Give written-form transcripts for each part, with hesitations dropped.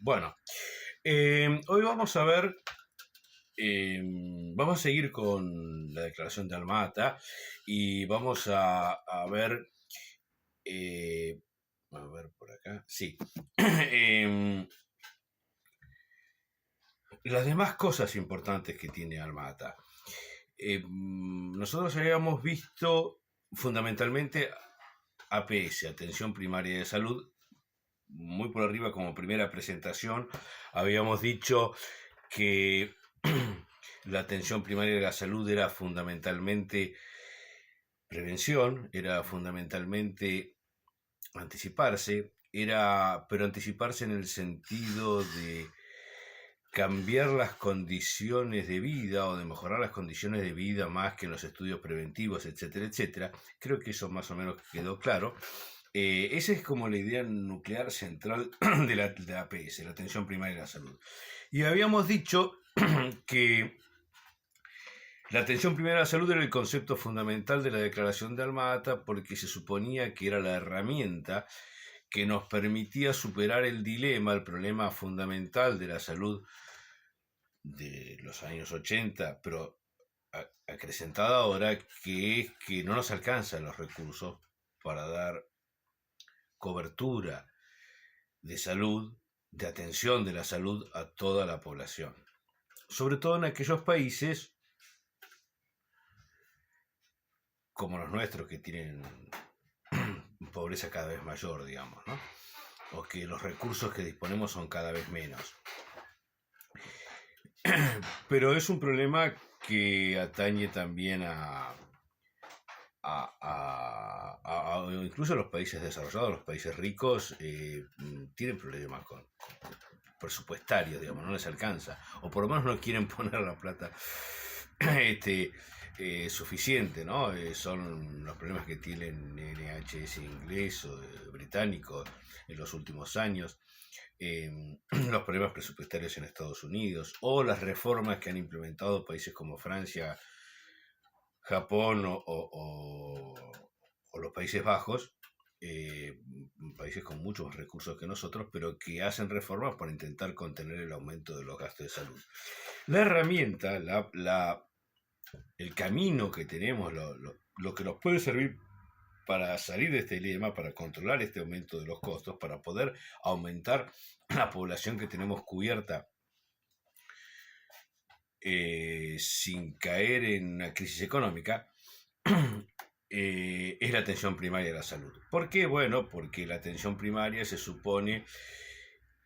Bueno, hoy vamos a ver, vamos a seguir con la declaración de Alma-Ata y vamos a ver, eh, a ver por acá, sí, em, las demás cosas importantes que tiene Alma-Ata. Nosotros habíamos visto fundamentalmente APS, Atención Primaria de Salud, muy por arriba como primera presentación. Habíamos dicho que la atención primaria de la salud era fundamentalmente prevención, era fundamentalmente anticiparse, pero anticiparse en el sentido de cambiar las condiciones de vida o de mejorar las condiciones de vida más que en los estudios preventivos, etcétera, etcétera. Creo que eso más o menos quedó claro. Esa es como la idea nuclear central de la APS, la atención primaria de la salud. Y habíamos dicho que la atención primaria a la salud era el concepto fundamental de la Declaración de Alma-Ata porque se suponía que era la herramienta que nos permitía superar el dilema, el problema fundamental de la salud de los años 80, pero acrecentada ahora, que es que no nos alcanzan los recursos para dar cobertura de salud, de atención de la salud a toda la población. Sobre todo en aquellos países como los nuestros que tienen pobreza cada vez mayor, digamos, ¿no? O que los recursos que disponemos son cada vez menos. Pero es un problema que atañe también incluso a los países desarrollados, los países ricos, tienen problemas con presupuestarios, digamos, no les alcanza, o por lo menos no quieren poner la plata suficiente, ¿no? Son los problemas que tienen NHS inglés o británico en los últimos años, los problemas presupuestarios en Estados Unidos, o las reformas que han implementado países como Francia, Japón o los Países Bajos, países con muchos más recursos que nosotros, pero que hacen reformas para intentar contener el aumento de los gastos de salud. La herramienta, el camino que tenemos, lo que nos puede servir para salir de este dilema, para controlar este aumento de los costos, para poder aumentar la población que tenemos cubierta sin caer en una crisis económica, es la atención primaria de la salud. ¿Por qué? Bueno, porque la atención primaria se supone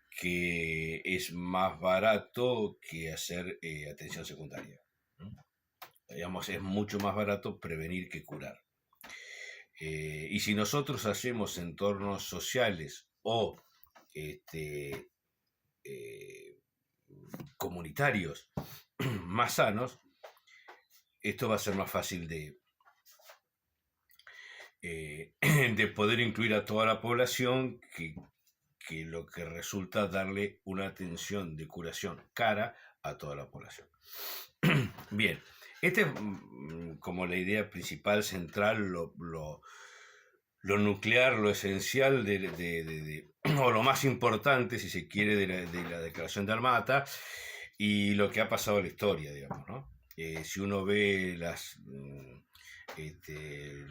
que es más barato que hacer atención secundaria. Digamos, es mucho más barato prevenir que curar. Y si nosotros hacemos entornos sociales o comunitarios más sanos, esto va a ser más fácil de poder incluir a toda la población, que lo que resulta darle una atención de curación cara a toda la población. Bien, esta es como la idea principal, central, lo nuclear, lo esencial o lo más importante, si se quiere, de la Declaración de Alma-Ata y lo que ha pasado en la historia, digamos, ¿no? Si uno ve la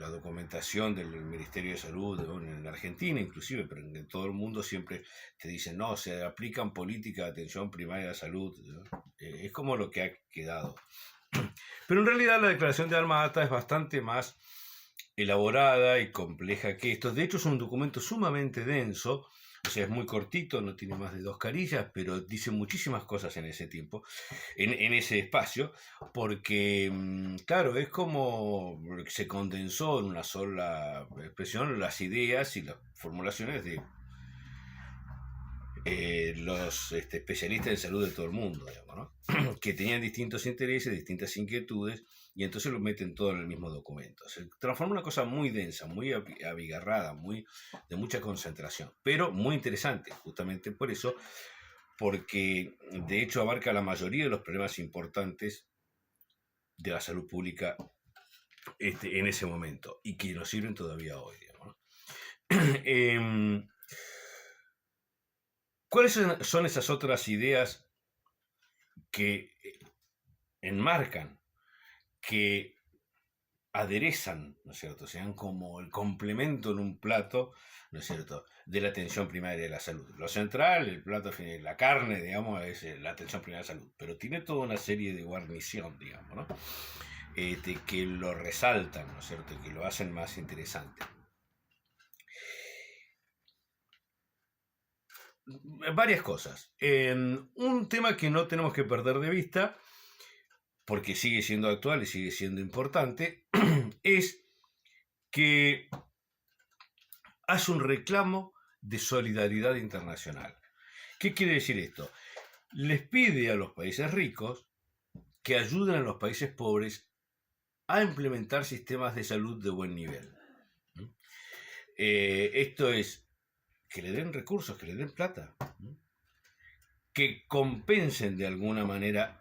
documentación del Ministerio de Salud en Argentina inclusive, pero en todo el mundo siempre te dicen, no, se aplican políticas de atención primaria de salud, ¿no? Es como lo que ha quedado. Pero en realidad la declaración de Alma-Ata es bastante más elaborada y compleja que esto. De hecho es un documento sumamente denso, o sea, es muy cortito, no tiene más de 2 carillas, pero dice muchísimas cosas en ese tiempo, en ese espacio, porque, claro, es como se condensó en una sola expresión las ideas y las formulaciones de los especialistas en salud de todo el mundo, digamos, ¿no? Que tenían distintos intereses, distintas inquietudes, y entonces lo meten todo en el mismo documento. Se transforma en una cosa muy densa, muy abigarrada, de mucha concentración, pero muy interesante, justamente por eso, porque de hecho abarca la mayoría de los problemas importantes de la salud pública en ese momento, y que nos sirven todavía hoy, digamos, ¿no? ¿Cuáles son esas otras ideas que enmarcan, que aderezan, ¿no es cierto? Sean como el complemento en un plato, ¿no es cierto?, de la atención primaria de la salud. Lo central, el plato final, la carne, digamos, es la atención primaria de la salud, pero tiene toda una serie de guarnición, digamos, ¿no? Que lo resaltan, ¿no es cierto?, que lo hacen más interesante. Varias cosas. Un tema que no tenemos que perder de vista, porque sigue siendo actual y sigue siendo importante, es que hace un reclamo de solidaridad internacional. ¿Qué quiere decir esto? Les pide a los países ricos que ayuden a los países pobres a implementar sistemas de salud de buen nivel. Esto es que le den recursos, que le den plata, que compensen de alguna manera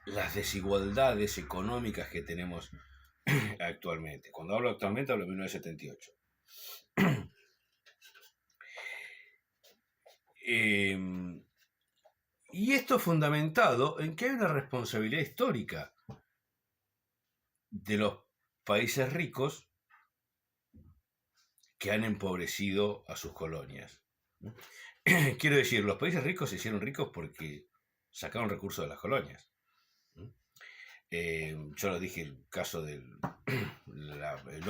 las desigualdades económicas que tenemos actualmente. Cuando hablo actualmente, hablo de 1978. Y esto fundamentado en que hay una responsabilidad histórica de los países ricos que han empobrecido a sus colonias. Quiero decir, los países ricos se hicieron ricos porque sacaron recursos de las colonias. Yo lo dije, el caso del el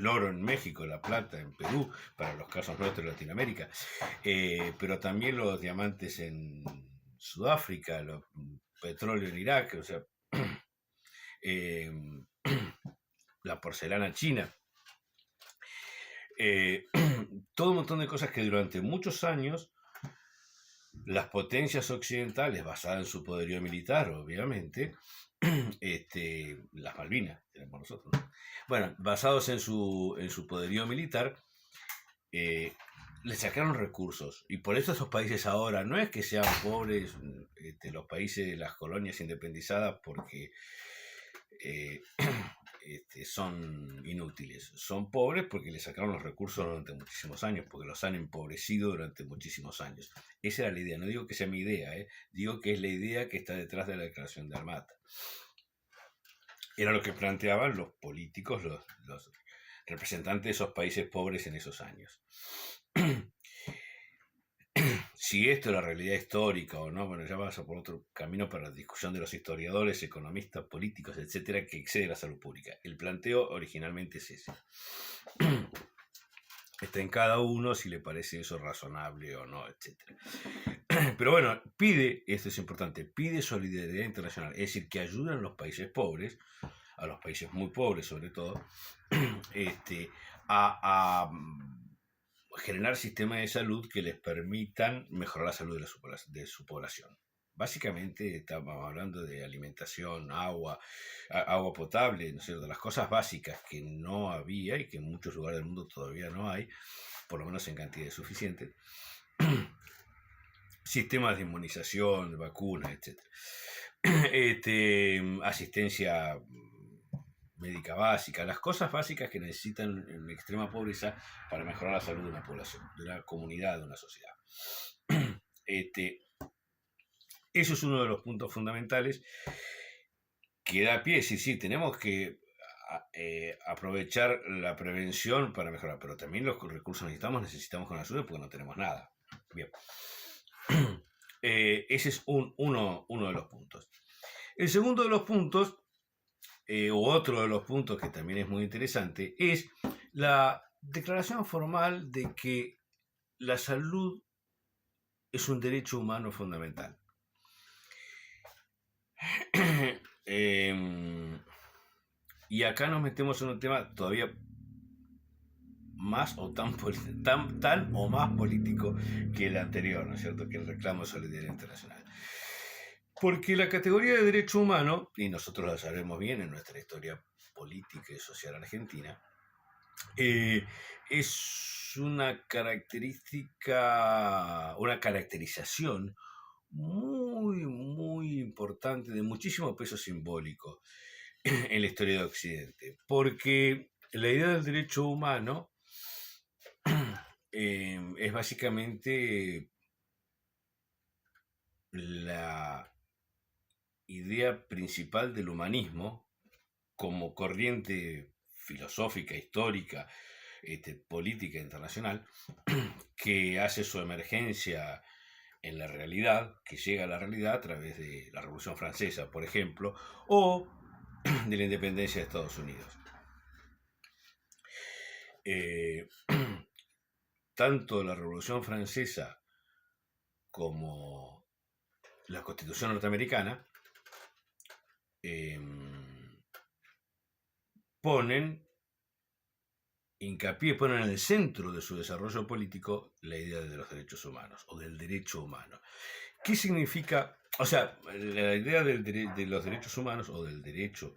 oro en México, la plata en Perú, para los casos nuestros de Latinoamérica, pero también los diamantes en Sudáfrica, el petróleo en Irak, o sea, la porcelana china, todo un montón de cosas que durante muchos años las potencias occidentales, basadas en su poderío militar, obviamente, las Malvinas, tenemos nosotros, ¿no? Bueno, basados en su poderío militar, le sacaron recursos. Y por eso esos países ahora, no es que sean pobres los países de las colonias independizadas porque son inútiles. Son pobres porque le sacaron los recursos durante muchísimos años, porque los han empobrecido durante muchísimos años. Esa era la idea. No digo que sea mi idea, digo que es la idea que está detrás de la declaración de Armata. Era lo que planteaban los políticos, los representantes de esos países pobres en esos años. Si esto es la realidad histórica o no, bueno, ya pasa por otro camino para la discusión de los historiadores, economistas, políticos, etcétera, que excede la salud pública. El planteo originalmente es ese. Está en cada uno si le parece eso razonable o no, etcétera. Pero bueno, esto es importante, pide solidaridad internacional, es decir, que ayuden a los países pobres, a los países muy pobres sobre todo, a generar sistemas de salud que les permitan mejorar la salud de su población. Básicamente estamos hablando de alimentación, agua potable, ¿no es cierto? Las cosas básicas que no había y que en muchos lugares del mundo todavía no hay, por lo menos en cantidad suficiente. Sistemas de inmunización, de vacunas, etc. Asistencia médica básica, las cosas básicas que necesitan en extrema pobreza para mejorar la salud de una población, de una comunidad, de una sociedad. Eso es uno de los puntos fundamentales que da pie. Sí, tenemos que aprovechar la prevención para mejorar, pero también los recursos necesitamos con la ayuda porque no tenemos nada. Bien. Ese es uno de los puntos. El segundo de los puntos, u otro de los puntos que también es muy interesante, es la declaración formal de que la salud es un derecho humano fundamental. Y acá nos metemos en un tema todavía más o tan o más político que el anterior, ¿no es cierto?, que el reclamo de solidaridad internacional. Porque la categoría de derecho humano, y nosotros la sabemos bien en nuestra historia política y social argentina, es una caracterización muy, muy importante, de muchísimo peso simbólico en la historia de Occidente. Porque la idea del derecho humano es básicamente la idea principal del humanismo como corriente filosófica, histórica, política internacional, que hace su emergencia en la realidad, que llega a la realidad a través de la Revolución Francesa, por ejemplo, o de la independencia de Estados Unidos. Tanto la Revolución Francesa como la Constitución norteamericana ponen en el centro de su desarrollo político la idea de los derechos humanos o del derecho humano. ¿Qué significa? O sea, la idea de los derechos humanos o del derecho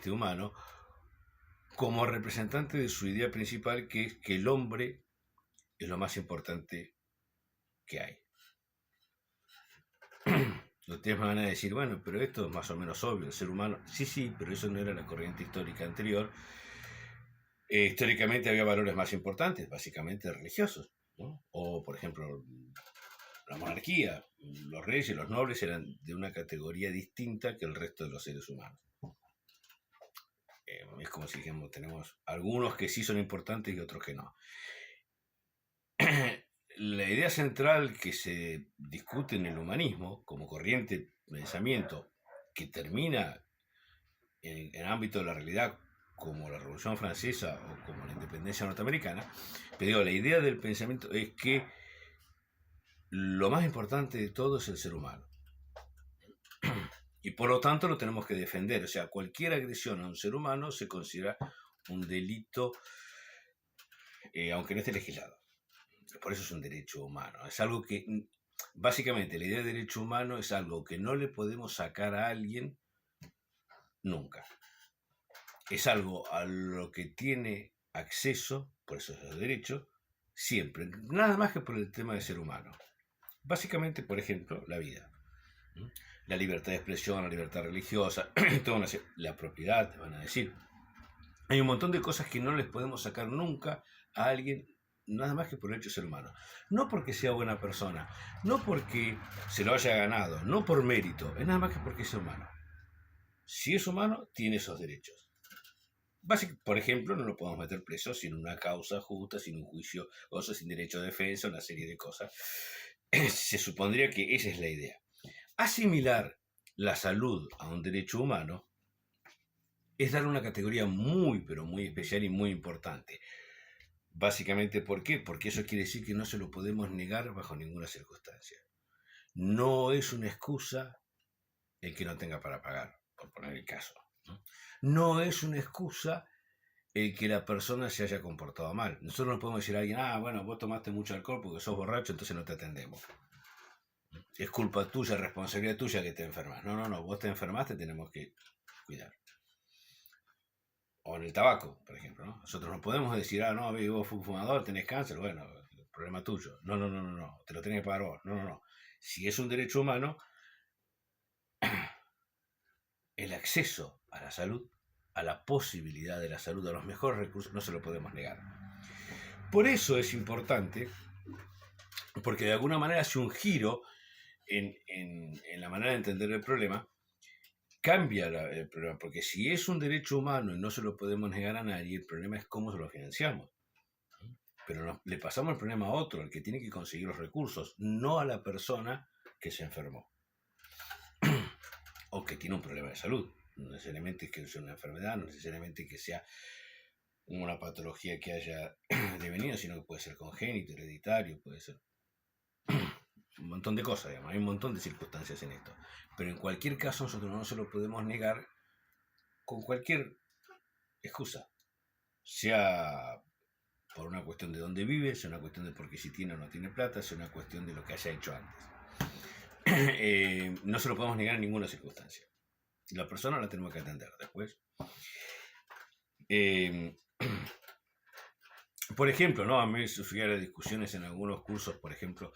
humano como representante de su idea principal, que es que el hombre es lo más importante que hay. Ustedes me van a decir, bueno, pero esto es más o menos obvio, el ser humano. Sí, pero eso no era la corriente histórica anterior. Históricamente había valores más importantes, básicamente religiosos, ¿no? O, por ejemplo, la monarquía, los reyes y los nobles eran de una categoría distinta que el resto de los seres humanos. Es como si dijéramos, tenemos algunos que sí son importantes y otros que no. La idea central que se discute en el humanismo como corriente de pensamiento que termina en el ámbito de la realidad como la Revolución Francesa o como la independencia norteamericana, pero la idea del pensamiento es que lo más importante de todo es el ser humano. Y por lo tanto lo tenemos que defender. O sea, cualquier agresión a un ser humano se considera un delito, aunque no esté legislado. Por eso es un derecho humano. Es algo que, básicamente, la idea de derecho humano es algo que no le podemos sacar a alguien nunca. Es algo a lo que tiene acceso, por eso es el derecho, siempre. Nada más que por el tema de ser humano. Básicamente, por ejemplo, la vida. La libertad de expresión, la libertad religiosa, la propiedad, te van a decir. Hay un montón de cosas que no les podemos sacar nunca a alguien, nada más que por el hecho de ser humano. No porque sea buena persona, no porque se lo haya ganado, no por mérito, es nada más que porque es humano. Si es humano, tiene esos derechos. Por ejemplo, no lo podemos meter preso sin una causa justa, sin un juicio, sin derecho de defensa, una serie de cosas. Se supondría que esa es la idea. Asimilar la salud a un derecho humano es dar una categoría muy, pero muy especial y muy importante. Básicamente, ¿por qué? Porque eso quiere decir que no se lo podemos negar bajo ninguna circunstancia. No es una excusa el que no tenga para pagar, por poner el caso. No es una excusa el que la persona se haya comportado mal. Nosotros no podemos decir a alguien, bueno, vos tomaste mucho alcohol porque sos borracho, entonces no te atendemos. Es culpa tuya, responsabilidad tuya que te enfermas. No, vos te enfermaste, tenemos que cuidar. O en el tabaco, por ejemplo, ¿no? Nosotros no podemos decir, no, vos fumador, tenés cáncer, bueno, el problema tuyo. No, te lo tenés que pagar vos. No. Si es un derecho humano, el acceso a la salud, a la posibilidad de la salud, a los mejores recursos, no se lo podemos negar. Por eso es importante, porque de alguna manera hace un giro en la manera de entender el problema, cambia el problema, porque si es un derecho humano y no se lo podemos negar a nadie, el problema es cómo se lo financiamos. Pero le pasamos el problema a otro, al que tiene que conseguir los recursos, no a la persona que se enfermó o que tiene un problema de salud. No necesariamente que sea una enfermedad, no necesariamente que sea una patología que haya devenido, sino que puede ser congénito, hereditario, puede ser un montón de cosas, digamos. Hay un montón de circunstancias en esto. Pero en cualquier caso nosotros no se lo podemos negar con cualquier excusa. Sea por una cuestión de dónde vive, sea una cuestión de porque si tiene o no tiene plata, sea una cuestión de lo que haya hecho antes. No se lo podemos negar en ninguna circunstancia. La persona la tenemos que atender después. Por ejemplo, ¿no? A mí surgían las discusiones en algunos cursos, por ejemplo,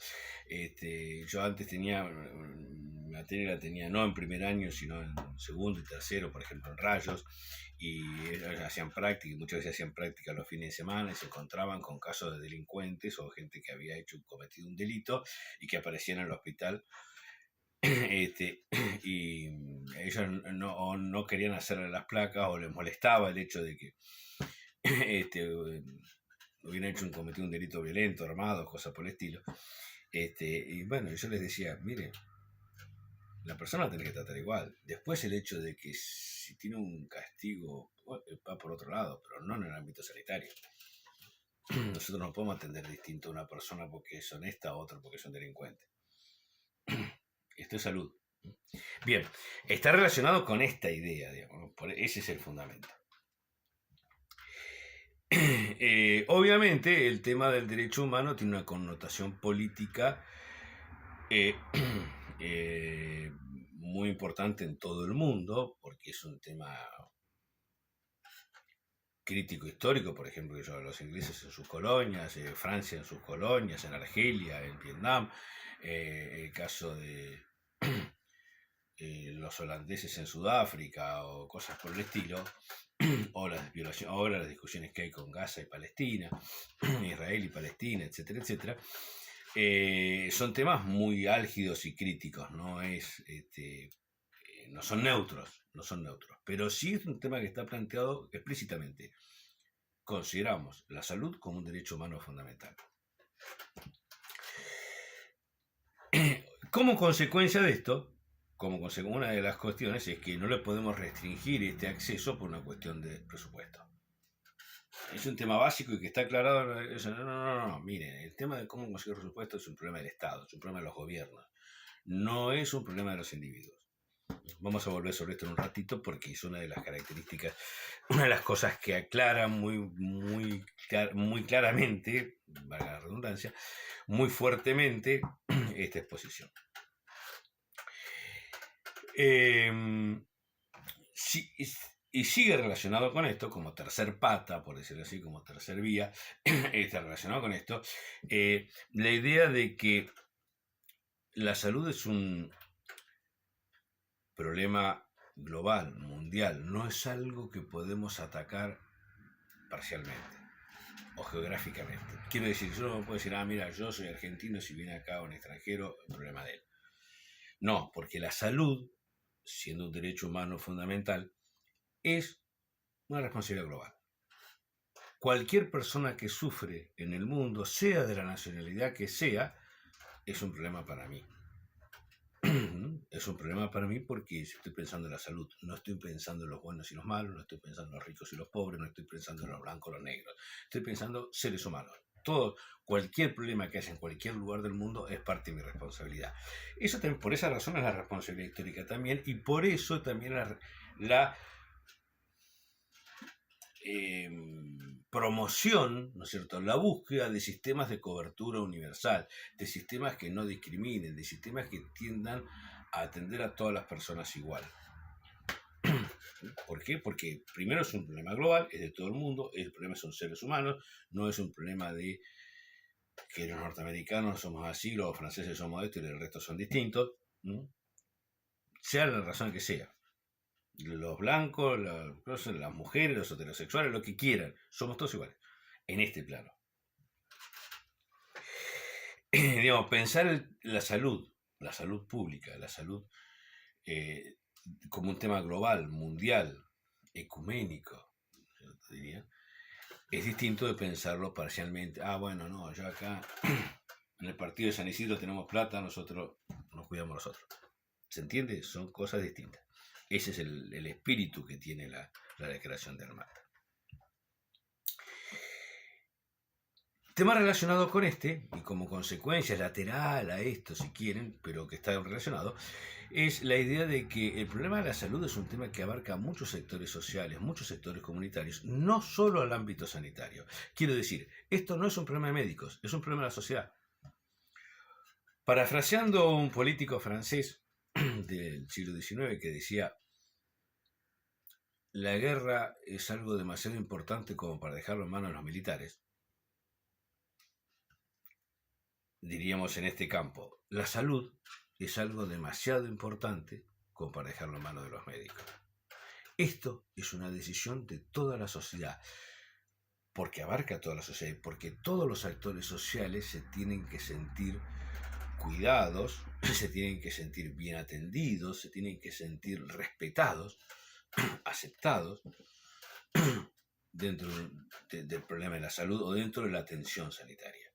yo antes tenía, materia la tenía no en primer año, sino en segundo y tercero, por ejemplo, en rayos, y ellos hacían práctica, y muchas veces hacían práctica los fines de semana y se encontraban con casos de delincuentes o gente que había cometido un delito y que aparecían en el hospital. Y ellos no querían hacerle las placas o les molestaba el hecho de que hubieran cometido un delito violento, armado, cosas por el estilo. Y bueno, yo les decía, mire, la persona la tiene que tratar igual. Después el hecho de que si tiene un castigo, bueno, va por otro lado, pero no en el ámbito sanitario. Nosotros no podemos atender distinto a una persona porque es honesta a otra porque es un delincuente. Esto es salud. Bien, está relacionado con esta idea, digamos, ese es el fundamento. Obviamente el tema del derecho humano tiene una connotación política muy importante en todo el mundo, porque es un tema crítico histórico, por ejemplo, los ingleses en sus colonias, Francia en sus colonias, en Argelia, en Vietnam, el caso de los holandeses en Sudáfrica o cosas por el estilo, o las violaciones, ahora las discusiones que hay con Gaza y Palestina, Israel y Palestina, etcétera, etcétera, son temas muy álgidos y críticos, no son neutros, pero sí es un tema que está planteado explícitamente. Consideramos la salud como un derecho humano fundamental. Como consecuencia de esto, una de las cuestiones es que no le podemos restringir este acceso por una cuestión de presupuesto. Es un tema básico y que está aclarado. No, miren, el tema de cómo conseguir presupuesto es un problema del Estado, es un problema de los gobiernos, no es un problema de los individuos. Vamos a volver sobre esto en un ratito porque es una de las características, una de las cosas que aclara muy claramente, valga la redundancia, muy fuertemente esta exposición. Y sigue relacionado con esto, como tercer pata, por decirlo así, como tercer vía, está relacionado con esto, la idea de que la salud es un problema global, mundial, no es algo que podemos atacar parcialmente o geográficamente. Quiero decir, yo no puedo decir, mira, yo soy argentino, si viene acá un extranjero, el problema de él. No, porque la salud, siendo un derecho humano fundamental, es una responsabilidad global. Cualquier persona que sufre en el mundo, sea de la nacionalidad que sea, es un problema para mí. Es un problema para mí porque estoy pensando en la salud, no estoy pensando en los buenos y los malos, no estoy pensando en los ricos y los pobres, no estoy pensando en los blancos y los negros, estoy pensando seres humanos. Cualquier problema que haya en cualquier lugar del mundo es parte de mi responsabilidad. Eso también, por esa razón es la responsabilidad histórica también, y por eso también la promoción, ¿no es cierto?, la búsqueda de sistemas de cobertura universal, de sistemas que no discriminen, de sistemas que tiendan a atender a todas las personas igual. ¿Por qué? Porque primero es un problema global, es de todo el mundo, el problema son seres humanos, no es un problema de que los norteamericanos somos así, los franceses somos esto y el resto son distintos, ¿no? Sea la razón que sea. Los blancos, las mujeres, los heterosexuales, lo que quieran, somos todos iguales, en este plano. Digamos, pensar la salud pública, la salud como un tema global, mundial, ecuménico, yo te diría, es distinto de pensarlo parcialmente. Bueno, no, yo acá en el partido de San Isidro tenemos plata, nosotros nos cuidamos nosotros. ¿Se entiende? Son cosas distintas. Ese es el espíritu que tiene la Declaración de Almagro. Tema relacionado con este, y como consecuencia lateral a esto, si quieren, pero que está relacionado, es la idea de que el problema de la salud es un tema que abarca muchos sectores sociales, muchos sectores comunitarios, no solo al ámbito sanitario. Quiero decir, esto no es un problema de médicos, es un problema de la sociedad. Parafraseando un político francés del siglo XIX que decía: la guerra es algo demasiado importante como para dejarlo en manos de los militares. diríamos en este campo, la salud es algo demasiado importante como para dejarlo en manos de los médicos. Esto es una decisión de toda la sociedad, porque abarca a toda la sociedad, porque todos los actores sociales se tienen que sentir cuidados, se tienen que sentir bien atendidos, se tienen que sentir respetados, aceptados dentro del problema de la salud o dentro de la atención sanitaria.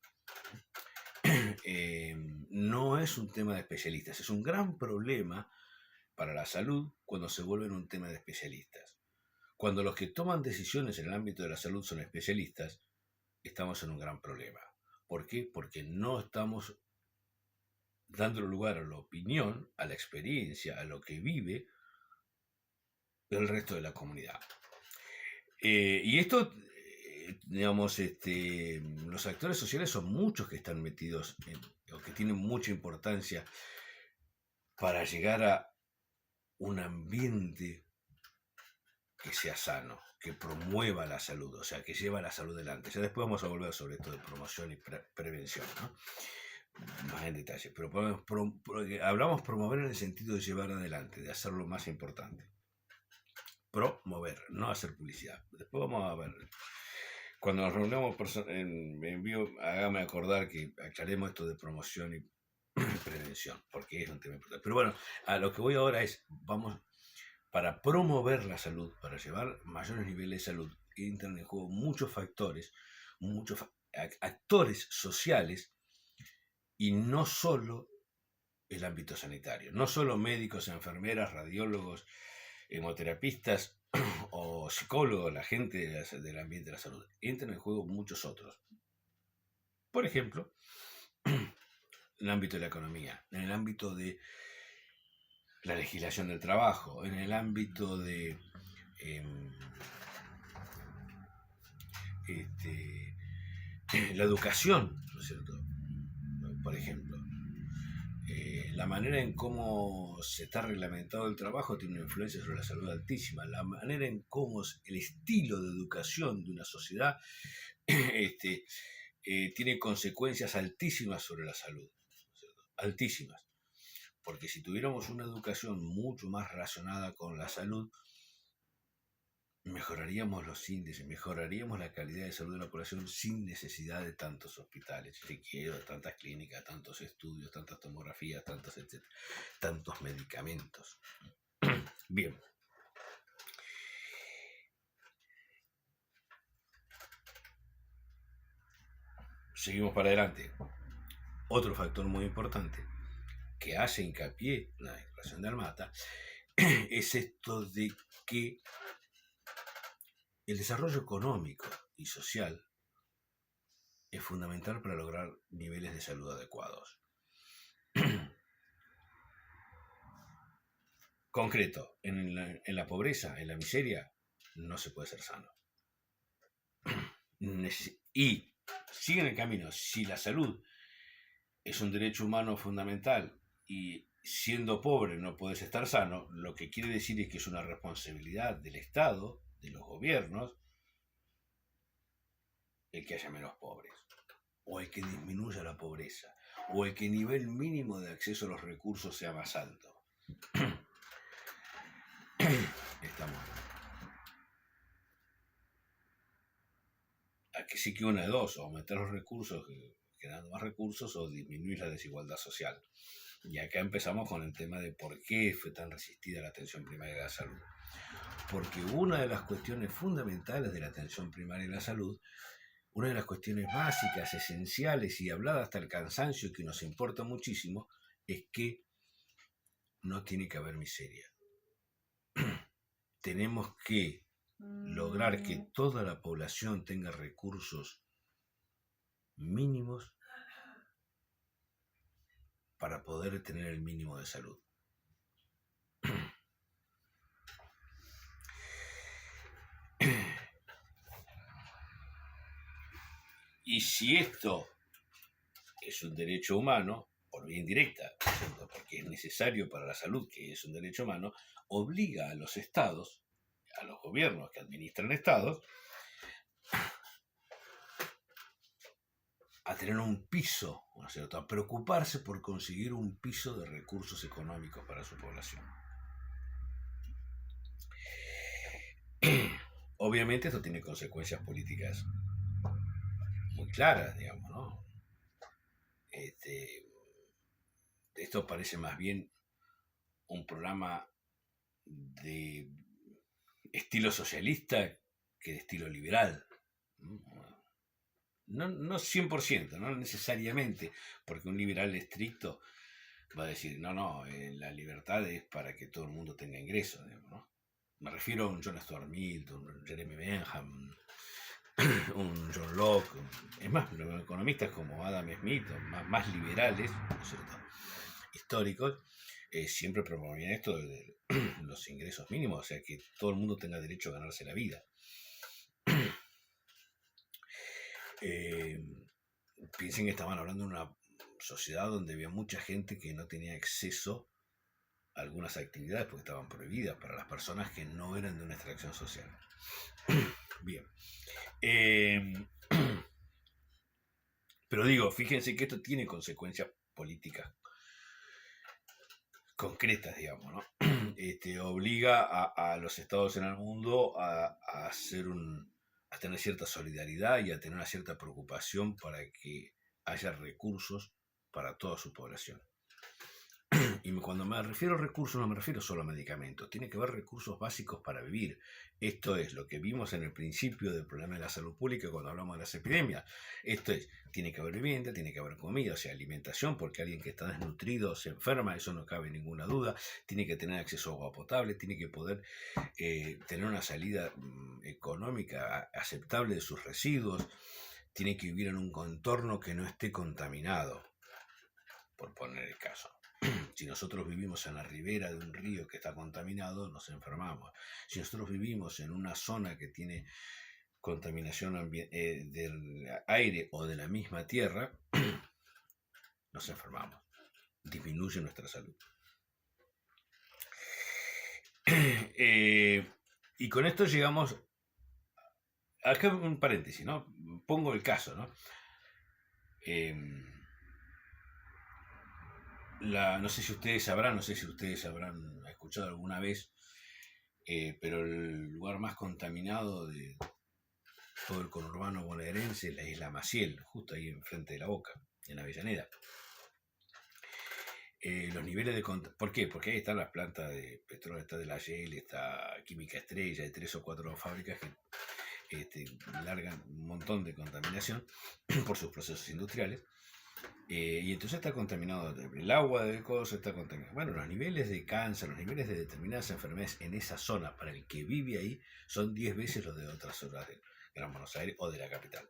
No es un tema de especialistas, es un gran problema para la salud cuando se vuelve un tema de especialistas. Cuando los que toman decisiones en el ámbito de la salud son especialistas, estamos en un gran problema. ¿Por qué? Porque no estamos dando lugar a la opinión, a la experiencia, a lo que vive el resto de la comunidad. Y esto, digamos, los actores sociales son muchos que están metidos o que tienen mucha importancia para llegar a un ambiente que sea sano, que promueva la salud, o sea, que lleva la salud adelante. Ya después vamos a volver sobre esto de promoción y prevención, ¿no? Más en detalle, pero hablamos promover en el sentido de llevar adelante, de hacerlo más importante. Promover, no hacer publicidad. Después vamos a ver. Cuando nos reunimos en envío, hágame acordar que aclaremos esto de promoción y prevención, porque es un tema importante. Pero bueno, a lo que voy ahora es, vamos, para promover la salud, para llevar mayores niveles de salud, entran en juego muchos factores, muchos actores sociales, y no solo el ámbito sanitario, no solo médicos, enfermeras, radiólogos, hemoterapistas o psicólogos, la gente del ambiente de la salud. Entran en juego muchos otros. Por ejemplo, en el ámbito de la economía, en el ámbito de la legislación del trabajo, en el ámbito de la educación, ¿no es cierto? Por ejemplo, la manera en cómo se está reglamentado el trabajo tiene una influencia sobre la salud altísima. La manera en cómo el estilo de educación de una sociedad tiene consecuencias altísimas sobre la salud, ¿cierto? Altísimas. Porque si tuviéramos una educación mucho más relacionada con la salud, mejoraríamos los índices, mejoraríamos la calidad de salud de la población sin necesidad de tantos hospitales, de tantas clínicas, tantos estudios, tantas tomografías, tantos medicamentos. Bien. Seguimos para adelante. Otro factor muy importante que hace hincapié en la Declaración de Almata es esto de que el desarrollo económico y social es fundamental para lograr niveles de salud adecuados. Concreto, en la pobreza, en la miseria, no se puede ser sano. Y siguen el camino. Si la salud es un derecho humano fundamental y siendo pobre no puedes estar sano, lo que quiere decir es que es una responsabilidad del Estado, de los gobiernos, el que haya menos pobres, o el que disminuya la pobreza, o el que el nivel mínimo de acceso a los recursos sea más alto. Estamos. Aquí sí que una de dos, o aumentar los recursos, generando más recursos, o disminuir la desigualdad social. Y acá empezamos con el tema de por qué fue tan resistida la atención primaria de la salud. Porque una de las cuestiones fundamentales de la atención primaria de la salud, una de las cuestiones básicas, esenciales y hablada hasta el cansancio y que nos importa muchísimo, es que no tiene que haber miseria. Tenemos que lograr que toda la población tenga recursos mínimos para poder tener el mínimo de salud. Y si esto es un derecho humano, por vía indirecta, ¿cierto? Porque es necesario para la salud, que es un derecho humano, obliga a los estados, a los gobiernos que administran estados, a tener un piso, ¿no es cierto?, a preocuparse por conseguir un piso de recursos económicos para su población. Obviamente esto tiene consecuencias políticas muy claras, digamos, ¿no? Esto parece más bien un programa de estilo socialista que de estilo liberal. No 100%, no necesariamente, porque un liberal estricto va a decir, no, la libertad es para que todo el mundo tenga ingresos, digamos, ¿no? Me refiero a un John Stuart Mill, un Jeremy Bentham, un John Locke. Es más, los economistas como Adam Smith, más liberales, ¿no es cierto?, históricos, siempre promovían esto de los ingresos mínimos, o sea, que todo el mundo tenga derecho a ganarse la vida. Piensen que estaban hablando de una sociedad donde había mucha gente que no tenía acceso a algunas actividades porque estaban prohibidas para las personas que no eran de una extracción social. Bien. Pero digo, fíjense que esto tiene consecuencias políticas concretas, digamos, ¿no? Obliga a los estados en el mundo a tener cierta solidaridad y a tener una cierta preocupación para que haya recursos para toda su población. Y cuando me refiero a recursos no me refiero solo a medicamentos, tiene que haber recursos básicos para vivir. Esto es lo que vimos en el principio del problema de la salud pública cuando hablamos de las epidemias. Esto es, tiene que haber vivienda, tiene que haber comida, o sea, alimentación, porque alguien que está desnutrido se enferma, eso no cabe ninguna duda. Tiene que tener acceso a agua potable, tiene que poder tener una salida económica aceptable de sus residuos, tiene que vivir en un contorno que no esté contaminado, por poner el caso. Si nosotros vivimos en la ribera de un río que está contaminado, nos enfermamos. Si nosotros vivimos en una zona que tiene contaminación del aire o de la misma tierra, nos enfermamos. Disminuye nuestra salud. Y con esto llegamos... Acá un paréntesis, ¿no? Pongo el caso, ¿no? No sé si ustedes sabrán escuchado alguna vez, pero el lugar más contaminado de todo el conurbano bonaerense es la isla Maciel, justo ahí enfrente de La Boca, en Avellaneda. Los niveles de ¿por qué? Porque ahí están las plantas de petróleo, está de la Shell, está Química Estrella, hay 3 o 4 fábricas que largan un montón de contaminación por sus procesos industriales. Y entonces está contaminado el agua de cosas, está contaminado. Bueno, los niveles de cáncer, los niveles de determinadas enfermedades en esa zona para el que vive ahí son 10 veces los de otras zonas de Gran Buenos Aires o de la capital.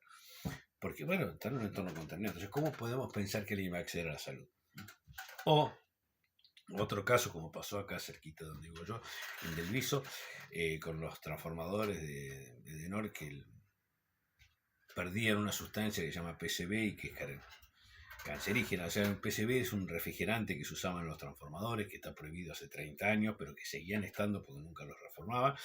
Porque, bueno, están en un entorno contaminado. Entonces, ¿cómo podemos pensar que alguien va a acceder a la salud? O otro caso, como pasó acá cerquita donde vivo yo, en Del Viso, con los transformadores de Edenor que perdían una sustancia que se llama PCB y que es cancerígena. O sea, el PCB es un refrigerante que se usaba en los transformadores, que está prohibido hace 30 años, pero que seguían estando porque nunca los reformaban.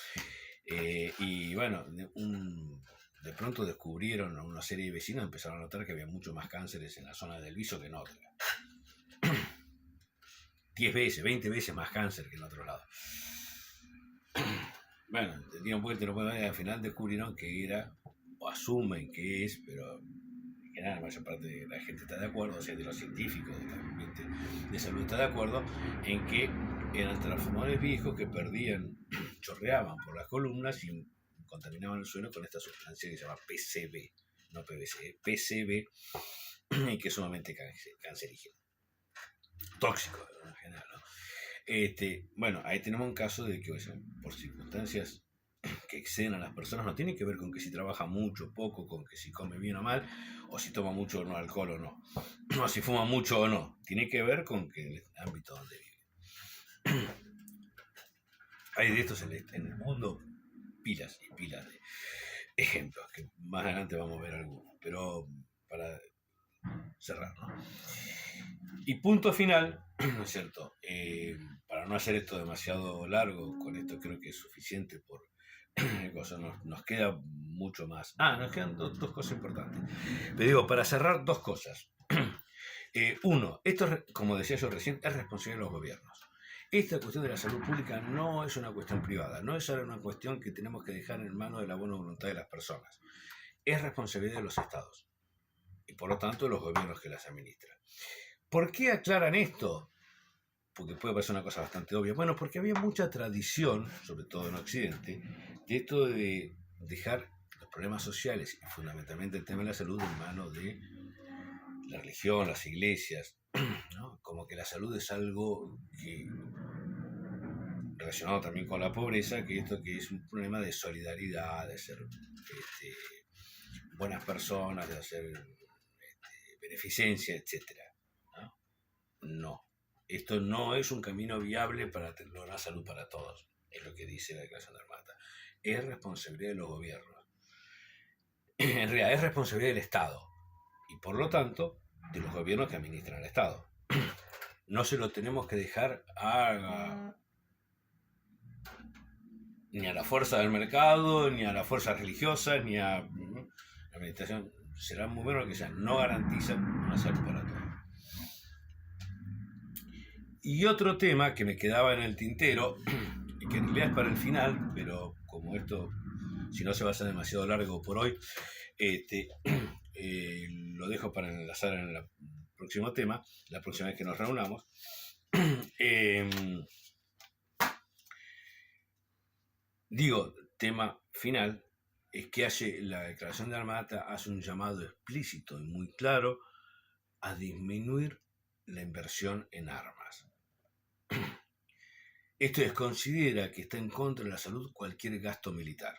Y bueno, de pronto descubrieron a una serie de vecinos, empezaron a notar que había mucho más cánceres en la zona del Viso que en otra. 10 veces, 20 veces más cáncer que en otro lado. Bueno, tenían vuelta y no pueden ver, al final descubrieron que era, o asumen que es, pero en general la mayor parte de la gente está de acuerdo, o sea, de los científicos, del ambiente de salud está de acuerdo, en que eran transformadores viejos que chorreaban por las columnas y contaminaban el suelo con esta sustancia que se llama PCB, no PVC, PCB, y que es sumamente cancerígeno, tóxico en general, ¿no? Bueno, ahí tenemos un caso de que, o sea, por circunstancias que exceden a las personas, no tiene que ver con que si trabaja mucho o poco, con que si come bien o mal, o si toma mucho o no alcohol o no, o si fuma mucho o no, tiene que ver con que en el ámbito donde vive. Hay de estos en el mundo pilas y pilas de ejemplos, que más adelante vamos a ver algunos, pero para cerrar, ¿no? Y punto final, ¿no es cierto? Para no hacer esto demasiado largo, con esto creo que es suficiente por nos queda mucho más. Nos quedan dos cosas importantes. Pero digo, para cerrar, dos cosas. Uno, esto, como decía yo recién, es responsabilidad de los gobiernos. Esta cuestión de la salud pública no es una cuestión privada, no es una cuestión que tenemos que dejar en manos de la buena voluntad de las personas. Es responsabilidad de los estados y por lo tanto de los gobiernos que las administran. ¿Por qué aclaran esto? Porque puede parecer una cosa bastante obvia. Bueno, porque había mucha tradición, sobre todo en Occidente, de esto de dejar los problemas sociales y fundamentalmente el tema de la salud en manos de la religión, las iglesias, ¿no? Como que la salud es algo que, relacionado también con la pobreza, que esto que es un problema de solidaridad, de ser buenas personas, de hacer beneficencia, etc. ¿No? No. Esto no es un camino viable para tener una salud para todos, es lo que dice la Declaración de Armata. Es responsabilidad de los gobiernos. En realidad es responsabilidad del Estado y por lo tanto de los gobiernos que administran el Estado. No se lo tenemos que dejar ni a la fuerza del mercado, ni a las fuerzas religiosas, ni a la administración. Será muy bueno que sea, no garantizan una salud para todos. Y otro tema que me quedaba en el tintero, y que en realidad es para el final, pero como esto, si no se va a hacer demasiado largo por hoy, lo dejo para enlazar en el próximo tema, la próxima vez que nos reunamos. Digo, tema final, es que la Declaración de Armata hace un llamado explícito y muy claro a disminuir la inversión en armas. Esto es, considera que está en contra de la salud cualquier gasto militar.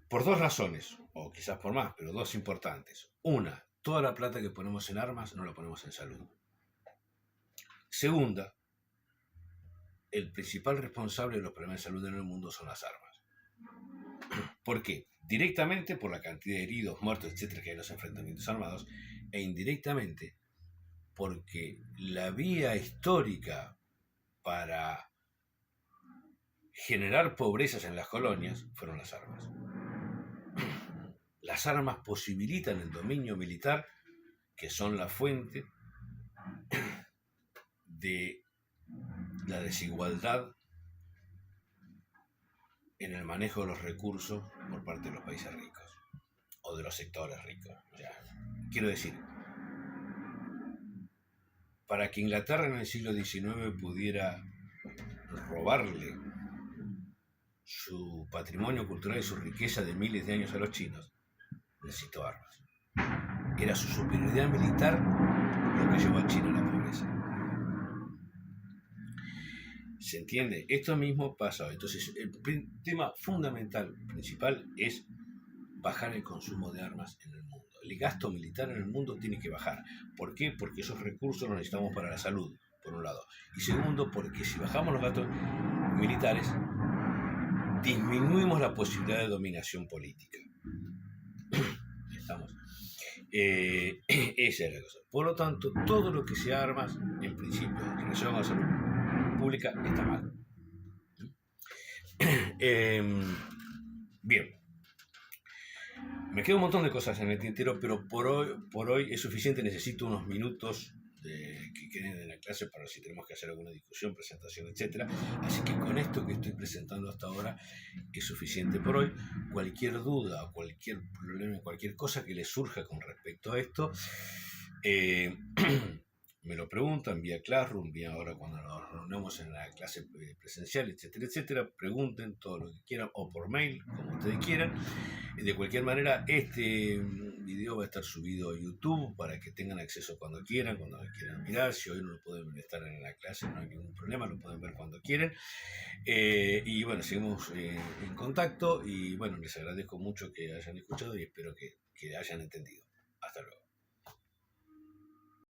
Por dos razones, o quizás por más, pero dos importantes. Una, toda la plata que ponemos en armas no la ponemos en salud. Segunda, el principal responsable de los problemas de salud en el mundo son las armas. ¿Por qué? Directamente por la cantidad de heridos, muertos, etcétera, que hay en los enfrentamientos armados, e indirectamente porque la vía histórica para generar pobrezas en las colonias fueron las armas. Las armas posibilitan el dominio militar, que son la fuente de la desigualdad en el manejo de los recursos por parte de los países ricos o de los sectores ricos. Quiero decir, para que Inglaterra en el siglo XIX pudiera robarle su patrimonio cultural y su riqueza de miles de años a los chinos, necesitó armas. Era su superioridad militar lo que llevó a China a la pobreza. ¿Se entiende? Esto mismo pasa hoy. Entonces, el tema fundamental, principal, es bajar el consumo de armas en el mundo. El gasto militar en el mundo tiene que bajar. ¿Por qué? Porque esos recursos los necesitamos para la salud, por un lado. Y segundo, porque si bajamos los gastos militares, disminuimos la posibilidad de dominación política. ¿Estamos? Esa es la cosa. Por lo tanto, todo lo que sea armas, en principio, en relación a la salud pública, está mal. Bien. Me queda un montón de cosas en el tintero, pero por hoy es suficiente. Necesito unos minutos que queden en la clase para si tenemos que hacer alguna discusión, presentación, etc. Así que con esto que estoy presentando hasta ahora es suficiente por hoy. Cualquier duda, cualquier problema, cualquier cosa que les surja con respecto a esto, me lo preguntan vía Classroom, vía ahora cuando nos reunimos en la clase presencial, etcétera, etcétera. Pregunten todo lo que quieran o por mail, como ustedes quieran. De cualquier manera, este video va a estar subido a YouTube para que tengan acceso cuando quieran mirar. Si hoy no lo pueden estar en la clase, no hay ningún problema, lo pueden ver cuando quieran. Y bueno, seguimos en contacto y bueno, les agradezco mucho que hayan escuchado y espero que hayan entendido. Hasta luego.